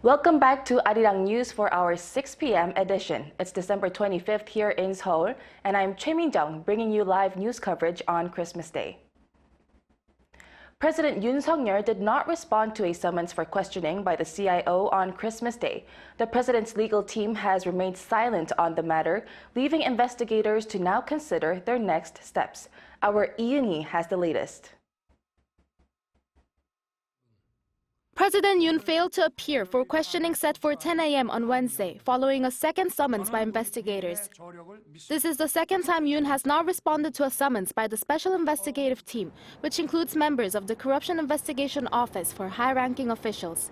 Welcome back to Arirang News for our 6 p.m. edition. It's December 25th here in Seoul, and I'm Choi Min-jung bringing you live news coverage on Christmas Day. President Yoon did not respond to a summons for questioning by the CIO on Christmas Day. The president's legal team has remained silent on the matter, leaving investigators to now consider their next steps. Our Yoon has the latest. President Yoon failed to appear for questioning set for 10 a.m. on Wednesday, following a second summons by investigators. This is the second time Yoon has not responded to a summons by the Special Investigative Team, which includes members of the Corruption Investigation Office for high-ranking officials.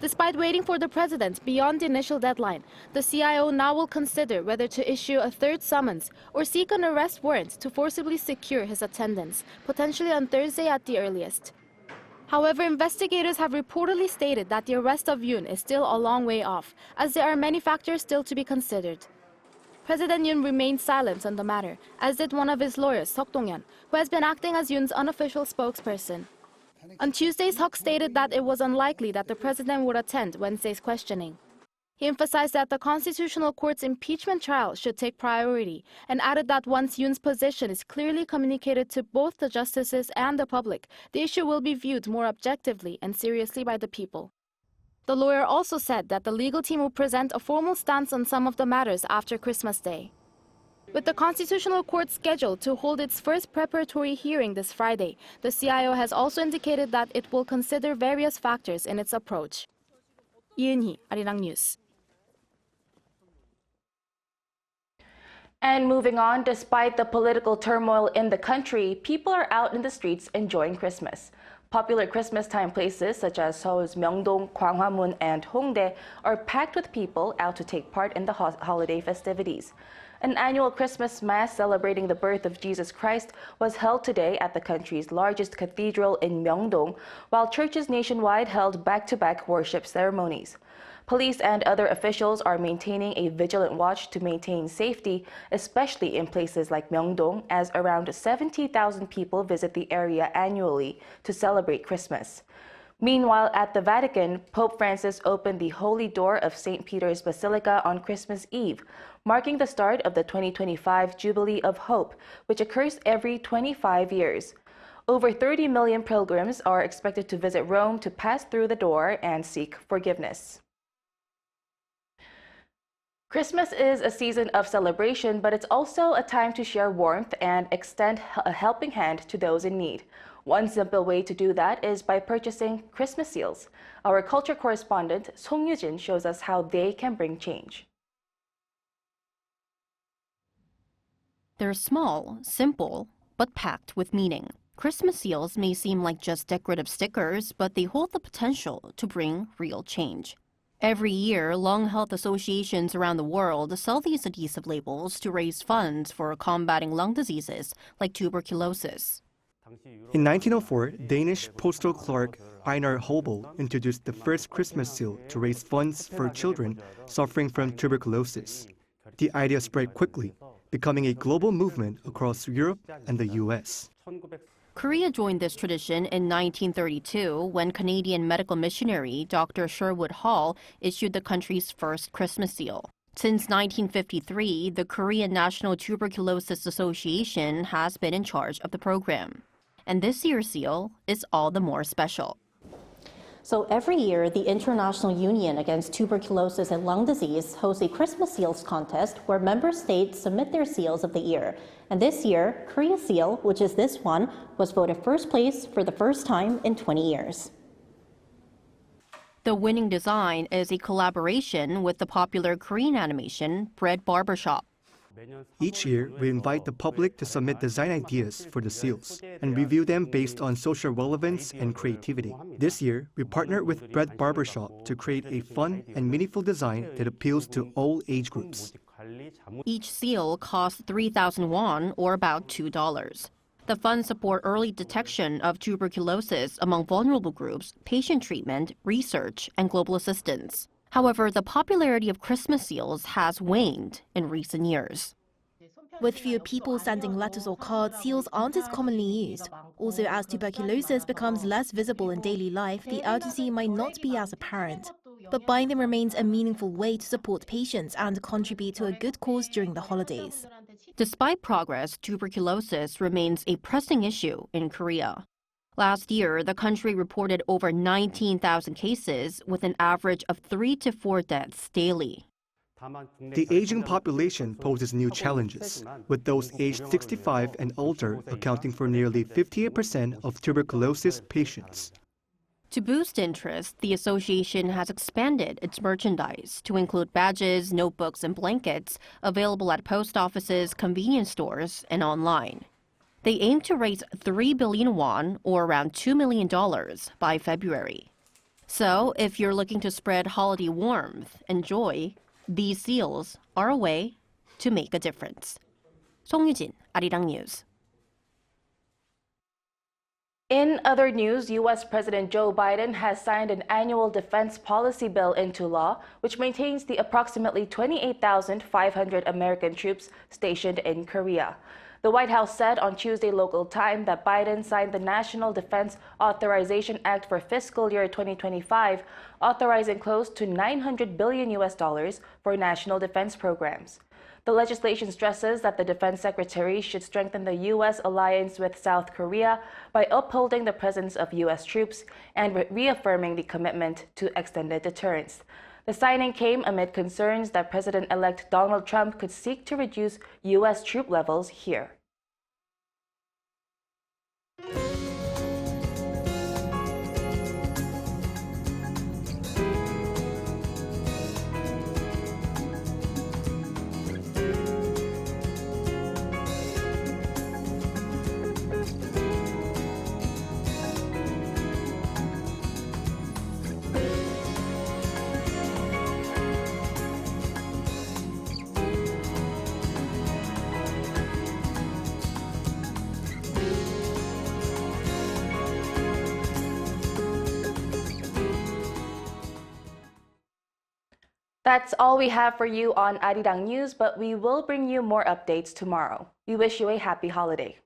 Despite waiting for the president beyond the initial deadline, the CIO now will consider whether to issue a third summons or seek an arrest warrant to forcibly secure his attendance, potentially on Thursday at the earliest. However, investigators have reportedly stated that the arrest of Yoon is still a long way off, as there are many factors still to be considered. President Yoon remained silent on the matter, as did one of his lawyers, Seok Dong-hyun, who has been acting as Yoon's unofficial spokesperson. On Tuesday, Seok stated that it was unlikely that the president would attend Wednesday's questioning. He emphasized that the Constitutional Court's impeachment trial should take priority and added that once Yoon's position is clearly communicated to both the justices and the public, the issue will be viewed more objectively and seriously by the people. The lawyer also said that the legal team will present a formal stance on some of the matters after Christmas Day. With the Constitutional Court scheduled to hold its first preparatory hearing this Friday, the CIO has also indicated that it will consider various factors in its approach. Yoon, Arirang News. And moving on, despite the political turmoil in the country, people are out in the streets enjoying Christmas. Popular Christmas time places such as Seoul's Myeongdong, Gwanghwamun, and Hongdae are packed with people out to take part in the holiday festivities. An annual Christmas Mass celebrating the birth of Jesus Christ was held today at the country's largest cathedral in Myeongdong, while churches nationwide held back-to-back worship ceremonies. Police and other officials are maintaining a vigilant watch to maintain safety, especially in places like Myeongdong, as around 70,000 people visit the area annually to celebrate Christmas. Meanwhile, at the Vatican, Pope Francis opened the Holy Door of St. Peter's Basilica on Christmas Eve, marking the start of the 2025 Jubilee of Hope, which occurs every 25 years. Over 30 million pilgrims are expected to visit Rome to pass through the door and seek forgiveness. Christmas is a season of celebration, but it's also a time to share warmth and extend a helping hand to those in need. One simple way to do that is by purchasing Christmas seals. Our culture correspondent, Song Yoo-jin, shows us how they can bring change. They're small, simple, but packed with meaning. Christmas seals may seem like just decorative stickers, but they hold the potential to bring real change. Every year, lung health associations around the world sell these adhesive labels to raise funds for combating lung diseases like tuberculosis. In 1904, Danish postal clerk Einar Hobel introduced the first Christmas seal to raise funds for children suffering from tuberculosis. The idea spread quickly, becoming a global movement across Europe and the US. Korea joined this tradition in 1932 when Canadian medical missionary Dr. Sherwood Hall issued the country's first Christmas seal. Since 1953, the Korean National Tuberculosis Association has been in charge of the program. And this year's seal is all the more special. So every year, the International Union Against Tuberculosis and Lung Disease hosts a Christmas seals contest where member states submit their seals of the year. And this year, Korea's seal, which is this one, was voted first place for the first time in 20 years. The winning design is a collaboration with the popular Korean animation Bread Barbershop. Each year, we invite the public to submit design ideas for the seals and review them based on social relevance and creativity. This year, we partnered with Bread Barbershop to create a fun and meaningful design that appeals to all age groups. Each seal costs 3,000 won, or about $2. The funds support early detection of tuberculosis among vulnerable groups, patient treatment, research, and global assistance. However, the popularity of Christmas seals has waned in recent years. With fewer people sending letters or cards, seals aren't as commonly used. Also, as tuberculosis becomes less visible in daily life, the urgency might not be as apparent. But buying them remains a meaningful way to support patients and contribute to a good cause during the holidays. Despite progress, tuberculosis remains a pressing issue in Korea. Last year, the country reported over 19,000 cases with an average of 3 to 4 deaths daily. The aging population poses new challenges, with those aged 65 and older accounting for nearly 58% of tuberculosis patients. To boost interest, the association has expanded its merchandise to include badges, notebooks, and blankets available at post offices, convenience stores, and online. They aim to raise 3 billion won, or around $2 million, by February. So, if you're looking to spread holiday warmth and joy, these seals are a way to make a difference. 송유진, Arirang News. In other news, U.S. President Joe Biden has signed an annual defense policy bill into law, which maintains the approximately 28,500 American troops stationed in Korea. The White House said on Tuesday local time that Biden signed the National Defense Authorization Act for fiscal year 2025, authorizing close to $900 billion for national defense programs. The legislation stresses that the defense secretary should strengthen the U.S. alliance with South Korea by upholding the presence of U.S. troops and reaffirming the commitment to extended deterrence. The signing came amid concerns that President-elect Donald Trump could seek to reduce U.S. troop levels here. That's all we have for you on Arirang News, but we will bring you more updates tomorrow. We wish you a happy holiday.